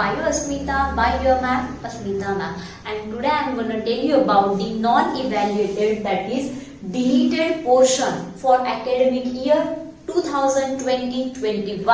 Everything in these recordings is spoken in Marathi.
Bio Asmita by your ma'am Asmita ma'am, and today I am going to tell you about the non-evaluated, that is deleted portion for academic year 2020-21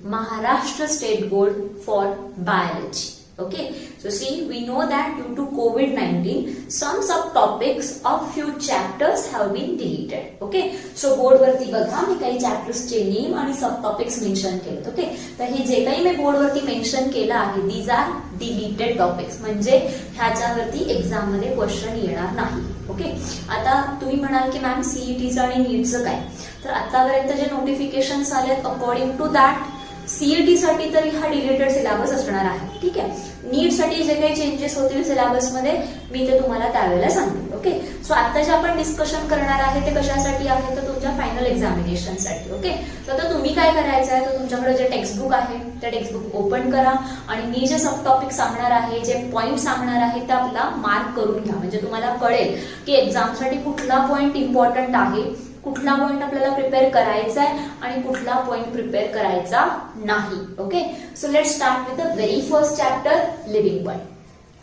Maharashtra State Board for Biology. Okay, so see, we know that due to COVID-19 some subtopics of few chapters have been deleted. Okay, so board वरती बघा मी काही चॅप्टर्स चे नेम आणि सबटॉपिक्स मेन्शन केलेत. ओके, तर हे जे काही मी बोर्ड वरती मेन्शन केलं आहे दीज आर डिलीटेड टॉपिक्स, म्हणजे ह्याच्यावरती एक्झाम मध्ये क्वेश्चन येणार नाही. ओके, आता तुम्ही म्हणाल की मॅम सीईटीचं आणि नीटचं काय, तर आतापर्यंत जे नोटिफिकेशन्स आलेत अकॉर्डिंग टू दॅट सीईटी साठी तरी हा डिलीटेड सिलेबस असणार आहे. ठीक आहे, नीट साठी जे काही चेंजेस होतील सिलेबस मध्ये मी ते तुम्हाला त्यावेळेला सांगेन. ओके, सो आता जे आपण डिस्कशन करणार आहे ते कशासाठी आहे, तर तुमच्या फायनल एक्झामिनेशन साठी. ओके, तर आता तुम्ही काय करायचं आहे, तर तुमच्याकडे जे टेक्स्टबुक आहे ते टेक्स्टबुक ओपन करा आणि मी जे सब टॉपिक सांगणार आहे, जे पॉइंट सांगणार आहे ते आपला मार्क करून घ्या, म्हणजे तुम्हाला कळेल की एक्झामसाठी कुठला पॉइंट इम्पॉर्टंट आहे, कुठला पॉइंट आपल्याला प्रिपेअर करायचा आहे आणि कुठला पॉइंट प्रिपेअर करायचा नाही. Okay, so let start with the very first chapter, living point.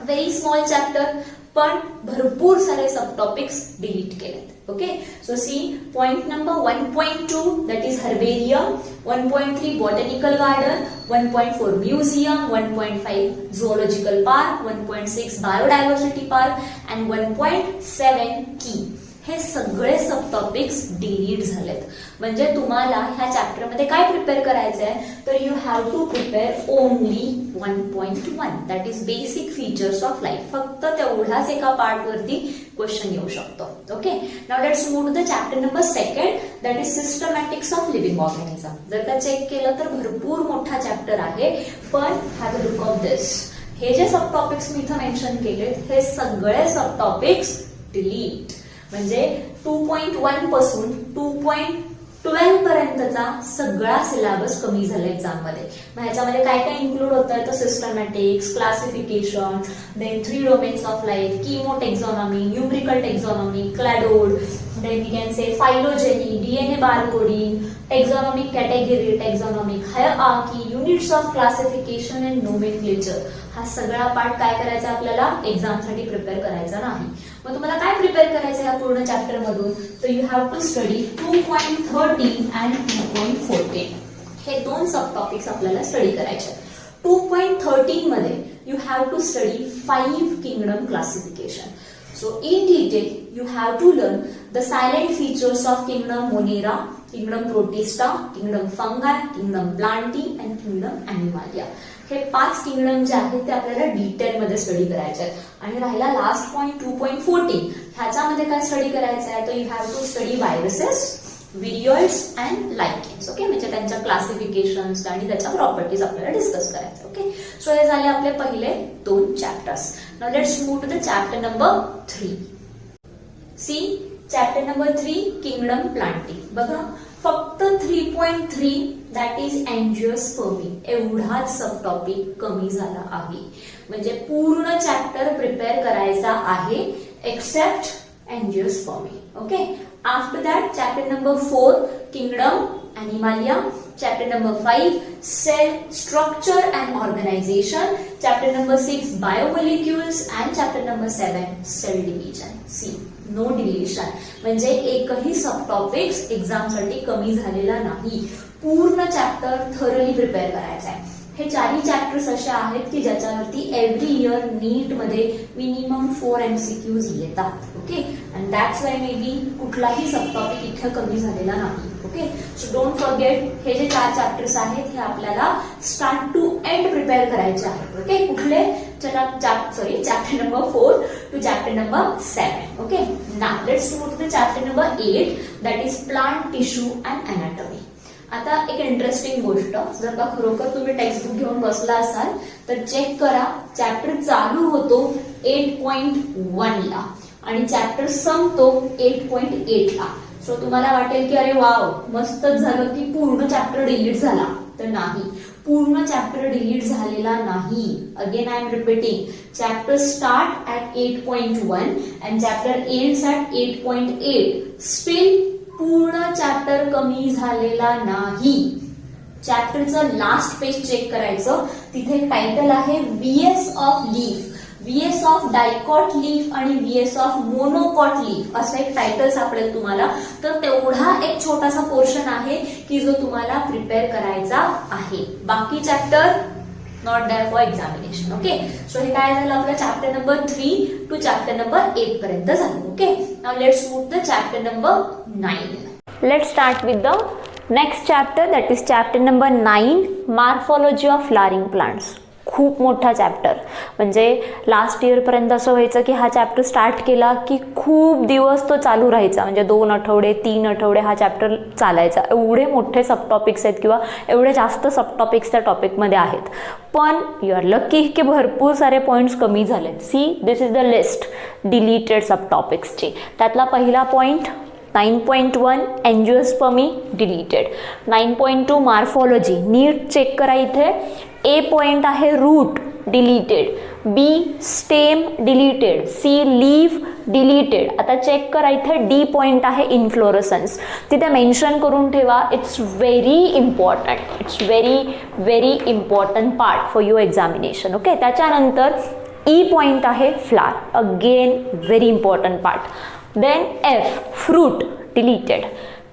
Very small chapter, पण भरपूर सारे सब टॉपिक्स डिलीट केलेत. Okay, so see point number 1.2 that is herbarium, 1.3 botanical garden, 1.4 museum, 1.5 zoological park, 1.6 biodiversity park and 1.7 key. हे सगळे सब टॉपिक्स डिलीट झालेत. म्हणजे तुम्हाला ह्या चॅप्टर मध्ये काय प्रिपेअर करायचं आहे, तर you have to prepare only 1.1 that is basic features of life. फक्त तेवढाच एका पार्ट वरती क्वेश्चन येऊ शकतो. Okay, now let's move to the chapter number 2 that is systematics of living organism. जर का चेक केलं तर भरपूर मोठा चॅप्टर आहे, पण हॅव अ लुक ऑफ दिस. हे जे सब टॉपिक्स मी इथं मेन्शन केलेत हे सगळे सब टॉपिक्स डिलीट, म्हणजे 2.1 पासून 2.12 पर्यंतचा सगळा सिलेबस कमी झाला एक्झाम मध्ये. मग ह्याच्यामध्ये काय काय इन्क्लूड होत आहे, तर systematics, classification, then 3 domains of life, chemo taxonomy, numerical taxonomy, cladode, then we can say phylogeny, DNA barcoding, taxonomic category, taxonomic hierarchy, units of classification and nomenclature. हा सगळा पार्ट काय करायचा आपल्याला एक्झामसाठी प्रिपेअर करायचा नाही. मग तुम्हाला काय प्रिपेअर करायचं या पूर्ण चॅप्टर मधून, तर you have to study 2.13 and 2.14. हे दोन सब टॉपिक्स आपल्याला स्टडी करायचे. 2.13 मध्ये you have to study 5 kingdom classification. So in detail you have to learn the silent features of kingdom Monera, kingdom Protista, kingdom Fungi, kingdom Plantae and kingdom Animalia. हे 5 किंगडम जे आहेत ते आपल्याला डिटेल मध्ये स्टडी करायचे आहेत. आणि राहिला लास्ट पॉइंट 2.14, ह्याच्यामध्ये काय स्टडी करायचं आहे, तर you have to study viruses, viroids and lichens. Okay, म्हणजे त्यांच्या क्लासिफिकेशन्स आणि त्याच्या प्रॉपर्टीज आपल्याला डिस्कस करायचं. ओके, सो हे झाले आपले पहिले 2 chapters. Now let's move to the chapter number 3. See chapter number 3 kingdom plantae. बघा फक्त 3.3 दॅट इज अँजिओस्पर्मी एवढाच सब टॉपिक कमी झाला आहे. म्हणजे पूर्ण चॅप्टर प्रिपेअर करायचा आहे except angiospermae. Okay, after that chapter number 4 kingdom animalia, chapter number 5 cell structure and organization, chapter number 6 biomolecules and chapter number 7 cell division. See, no deletion, म्हणजे एकही सब टॉपिक्स एक्झाम साठी कमी झालेला नाही. पूर्ण चॅप्टर थरली प्रिपेअर करायचा आहे. हे 4 चॅप्टर्स असे आहेत की ज्याच्यावरती एव्हरी इयर नीट मध्ये मिनिमम 4 MCQs येतात. Okay, and that's why may be कुठलाही सब टॉपिक इथे कमी झालेला नाही. ओके, सो डोंट फॉरगेट हे जे 4 चॅप्टर्स आहेत हे आपल्याला स्टार्ट टू एंड प्रिपेअर करायचे आहेत. ओके, कुठले, chapter number 4 to chapter number 7. Okay, now let's move to the chapter number 8 that is plant tissue and anatomy. आता एक इंटरेस्टिंग गोष्ट, जर का खरोखर तुम्ही टेक्स्टबुक घेऊन बसला असाल तर चेक करा, चॅप्टर चालू होतो 8.1 ला आणि चॅप्टर संपतो 8.8 ला. सो तुम्हाला वाटेल की अरे वाव मस्तच झालं की पूर्ण चॅप्टर डिलीट झाला, तर नाही, पूर्ण चॅप्टर डिलीट झालेला नाही. Again I am repeating, chapter start at 8.1 and chapter ends at 8.8. Steel पूर्ण चॅप्टर कमी झालेला नाही. चॅप्टरचं लास्ट पेज चेक करायचं. तिथे टायटल आहे VS of leaf, VS of dicot leaf आणि VS ऑफ मोनोकॉट लीफ असं एक टायटल सापडेल तुम्हाला. तर तेवढा एक छोटासा पोर्शन आहे की जो तुम्हाला प्रिपेअर करायचा आहे. बाकी chapter not there for examination. Okay, so हे काय झालं आपलं chapter number 3 to chapter number 8 पर्यंत झालं. Okay, now let's move the chapter number 9. Let's start with the next chapter, that is chapter number 9, morphology of flowering plants. खूप मोठा चॅप्टर, म्हणजे लास्ट इयरपर्यंत असं व्हायचं की हा चॅप्टर स्टार्ट केला की खूप दिवस तो चालू राहायचा, म्हणजे 2 आठवडे 3 आठवडे हा चॅप्टर चालायचा. एवढे मोठे सब टॉपिक्स आहेत किंवा एवढे जास्त सब टॉपिक्स त्या टॉपिकमध्ये आहेत. पण यू आर लकी की भरपूर सारे पॉईंट्स कमी झालेत. See this is the list deleted sub टॉपिक्सची. त्यातला पहिला पॉईंट 9.1 एंजिओस्पर्मी डिलीटेड. 9.2 मॉर्फोलॉजी नीट चेक करा. इथे ए पॉइंट आहे root deleted, B stem deleted, C leaf deleted. आता चेक करा इथे डी पॉइंट आहे इन्फ्लोरसन्स. तिथे मेन्शन करून ठेवा. It's very important, it's very very important part for your examination. Okay, त्याच्यानंतर ई पॉइंट आहे flower, again very important part. Then F fruit deleted,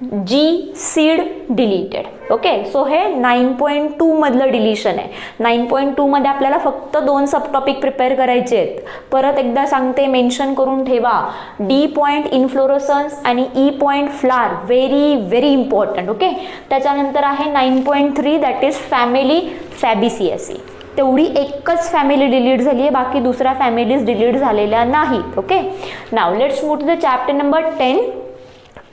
G seed deleted. Okay, so हे 9.2 मधलं डिलीशन आहे. 9.2 मध्ये आपल्याला फक्त 2 सब टॉपिक प्रिपेअर करायचे आहेत. परत एकदा सांगते, मेन्शन करून ठेवा. डी पॉइंट इन्फ्लोरोसन्स आणि E point flower, very very important. Okay, त्याच्यानंतर आहे 9.3 दॅट इज फॅमिली फॅबिसिएसी. तेवढी एकच फॅमिली डिलीट झाली आहे, बाकी दुसऱ्या फॅमिलीज डिलीट झालेल्या नाहीत. Okay, now let's move to the chapter number 10,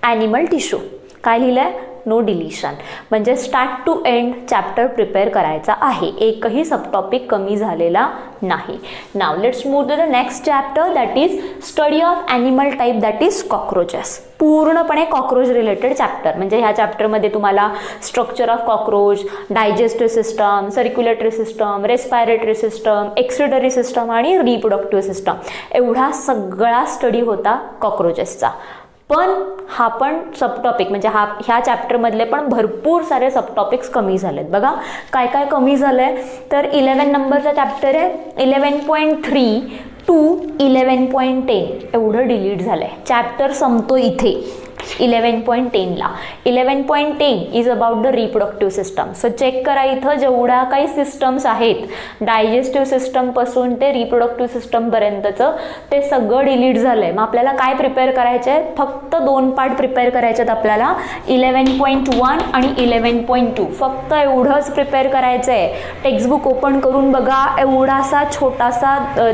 animal tissue. काय लिहिलंय? नो डिलिशन, म्हणजे start to end chapter prepare करायचा आहे. एकही सब टॉपिक कमी झालेला नाही. Now let's move to the next chapter, that is study of animal type, that is cockroaches. पूर्णपणे कॉक्रोच रिलेटेड चॅप्टर. म्हणजे ह्या चॅप्टरमध्ये तुम्हाला structure of cockroach, digestive system, circulatory system, respiratory system, excretory system आणि रिप्रोडक्टिव्ह सिस्टम एवढा सगळा स्टडी होता कॉक्रोचेसचा. पण हा पण सब टॉपिक म्हणजे ह्या चॅप्टरमधले पण भरपूर सारे सब टॉपिक्स कमी झालेत. बघा काय काय कमी झालंय. तर 11 नंबरचा चॅप्टर आहे. 11.3 टू 11.10 एवढं डिलीट झालंय. चॅप्टर संपतो इथे 11.10ला. 11.10 is about the reproductive system. So check करा इथं जेवढ्या काही सिस्टम्स आहेत, डायजेस्टिव्ह सिस्टमपासून ते रिप्रोडक्टिव्ह सिस्टमपर्यंतचं ते सगळं डिलीट झालंय. मग आपल्याला काय प्रिपेअर करायचं आहे? फक्त 2 पार्ट प्रिपेअर करायचे आहेत आपल्याला, 11.1 आणि 11.2. फक्त एवढंच प्रिपेअर करायचं आहे. टेक्स्टबुक ओपन करून बघा, एवढासा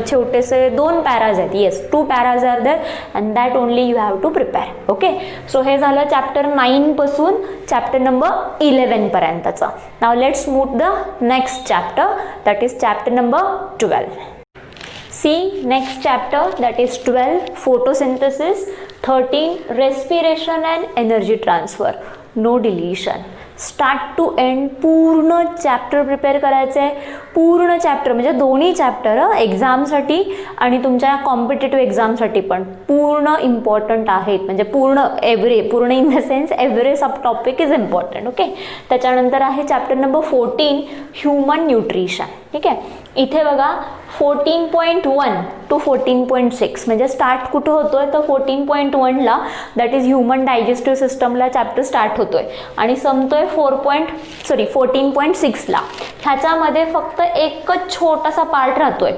छोटेसे 2 पॅराज आहेत. Yes, 2 paras are there and that only you have to prepare. Okay, so हे झालं चॅप्टर 9 पासून चॅप्टर नंबर 11 पर्यंतचं. Now let's move the next chapter, that is chapter number 12. See next chapter, that is 12 photosynthesis, 13 respiration and energy transfer. No deletion. Start to end पूर्ण चॅप्टर प्रिपेअर करायचं आहे. पूर्ण चॅप्टर म्हणजे दोन्ही चॅप्टर एक्झामसाठी आणि तुमच्या कॉम्पिटेटिव्ह एक्झामसाठी पण पूर्ण इम्पॉर्टंट आहेत. म्हणजे पूर्ण in the sense every sub topic is important. Okay, त्याच्यानंतर आहे चॅप्टर नंबर 14 ह्युमन न्यूट्रिशन. ठीक आहे, इथे बघा 14.1 टू 14.6 म्हणजे स्टार्ट कुठं होतोय तर 14.1ला दॅट इज ह्युमन डायजेस्टिव्ह सिस्टमला चॅप्टर स्टार्ट होतोय आणि संपतोय 14.6ला. ह्याच्यामध्ये फक्त एकच छोटासा पार्ट राहतोय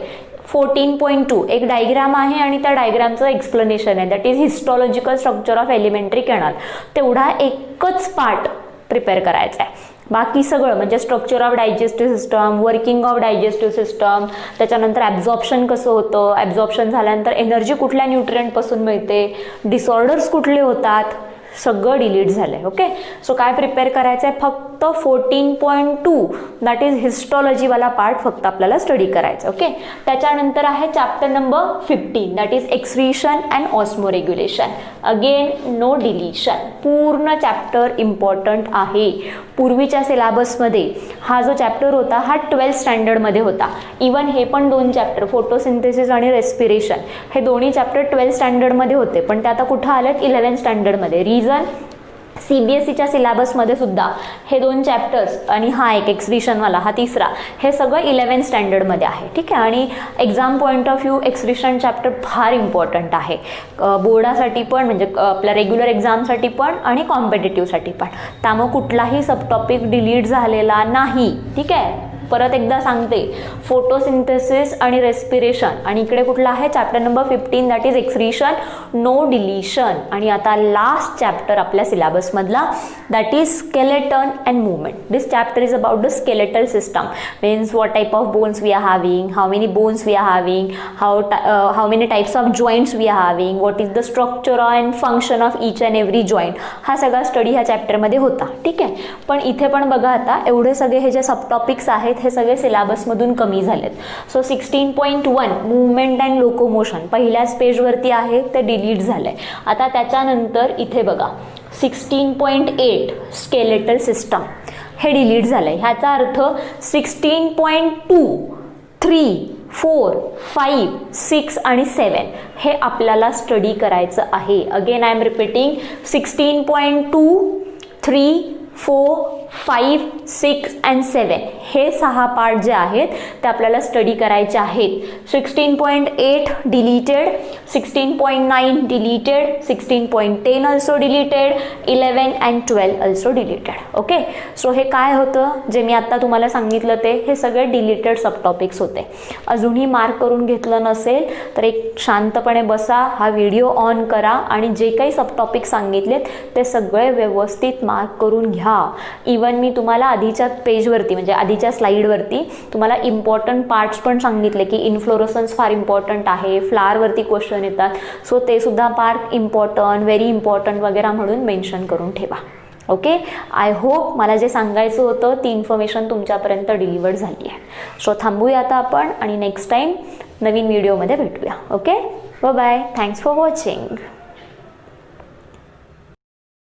14.2. एक डायग्राम आहे आणि त्या डायग्रामचं एक्सप्लेनेशन आहे, that is histological structure of alimentary canal. तेवढा एकच पार्ट प्रिपेअर करायचा आहे. बाकी सगळं म्हणजे structure of digestive system, working of digestive system, त्याच्यानंतर ॲब्झॉर्प्शन कसं होतं, ॲब्झॉर्प्शन झाल्यानंतर एनर्जी कुठल्या न्यूट्रिएंटपासून मिळते, डिसऑर्डर्स कुठले होतात, सगळं डिलीट झालं आहे. ओके, सो काय प्रिपेअर करायचं आहे? फक्त 14.2 दॅट इज हिस्टॉलॉजीवाला पार्ट फक्त आपल्याला स्टडी करायचं. ओके, त्याच्यानंतर आहे chapter number 15 that is excretion and osmoregulation. Again no deletion. पूर्ण चॅप्टर इम्पॉर्टंट आहे. पूर्वीच्या सिलेबसमध्ये हा जो चॅप्टर होता हा 12th स्टँडर्डमध्ये होता. इवन हे पण 2 चॅप्टर फोटोसिंथेसिस आणि रेस्पिरेशन हे दोन्ही चॅप्टर 12th स्टँडर्डमध्ये होते, पण ते आता कुठं आलेत 11th स्टँडर्डमध्ये. रिझन CBSEच्या सिलेबसमध्ये सुद्धा हे 2 चॅप्टर्स आणि हा एक एक्सरिशनवाला हा तिसरा, हे सगळं 11th स्टँडर्डमध्ये आहे. ठीक आहे. आणि exam point of view excretion chapter फार इम्पॉर्टंट आहे, बोर्डासाठी पण, म्हणजे आपल्या रेग्युलर एक्झामसाठी पण आणि कॉम्पिटेटिव्हसाठी पण. त्यामुळे कुठलाही सब टॉपिक डिलीट झालेला नाही. ठीक आहे. परत एकदा सांगते, फोटोसिंथेसिस आणि रेस्पिरेशन, आणि इकडे कुठला आहे chapter number 15 that is excretion, no deletion. आणि आता लास्ट चॅप्टर आपल्या सिलेबसमधला that is skeleton and movement. This chapter is about the skeletal system, means what type of bones we are having, how many bones we are having, how many types of joints we are having, what is the structure and function of each and every joint. हा सगळा स्टडी ह्या चॅप्टरमध्ये होता. ठीक आहे. पण इथे पण बघा, आता एवढे सगळे हे जे सब टॉपिक्स आहेत हे सगळे सिलेबसमधून कमी झालेत. सो 16.1 मूवमेंट अँड लोकोमोशन पहिल्याच पेजवरती आहे, ते डिलीट झालंय. आता त्याच्यानंतर इथे बघा 16.8 स्केलेटल सिस्टम हे डिलीट झालंय. ह्याचा अर्थ 16.2, 3, 4, 5, 6 आणि 7 हे आपल्याला स्टडी करायचं आहे. Again I am repeating, 16.2, 3, 4, 5, 6 and 7 हे 6 पार्ट जे आहेत ते आपल्याला स्टडी करायचे आहेत. 16.8 deleted, 16.9 deleted, 16.10 also deleted, 11 and 12 also deleted. Okay. So हे काय होतं, जे मी आता तुम्हाला सांगितलं ते हे सगळे डिलीटेड सब टॉपिक्स होते. अजूनही मार्क करून घेतलं नसेल तर एक शांतपणे बसा, हा व्हिडिओ ऑन करा आणि जे काही सब टॉपिक सांगितलेत ते सगळे व्यवस्थित मार्क करून घ्या. इवन मी तुम्हाला आधीच्या पेजवरती, म्हणजे आधीच्या स्लाईडवरती तुम्हाला इम्पॉर्टंट पार्ट्स पण सांगितले की इन्फ्लोरोसन्स फार इम्पॉर्टंट आहे, फ्लावरवरती क्वेश्चन येतात. सो ते सुद्धा पार्ट इम्पॉर्टंट, व्हेरी इम्पॉर्टंट वगैरे म्हणून मेन्शन करून ठेवा. ओके. आय होप मला जे सांगायचं होतं ती इन्फॉर्मेशन तुमच्यापर्यंत डिलिव्हर्ड झाली आहे. सो थांबूया आता आपण आणि नेक्स्ट टाईम नवीन व्हिडिओमध्ये भेटूया. Okay. Bye bye. Thanks for watching.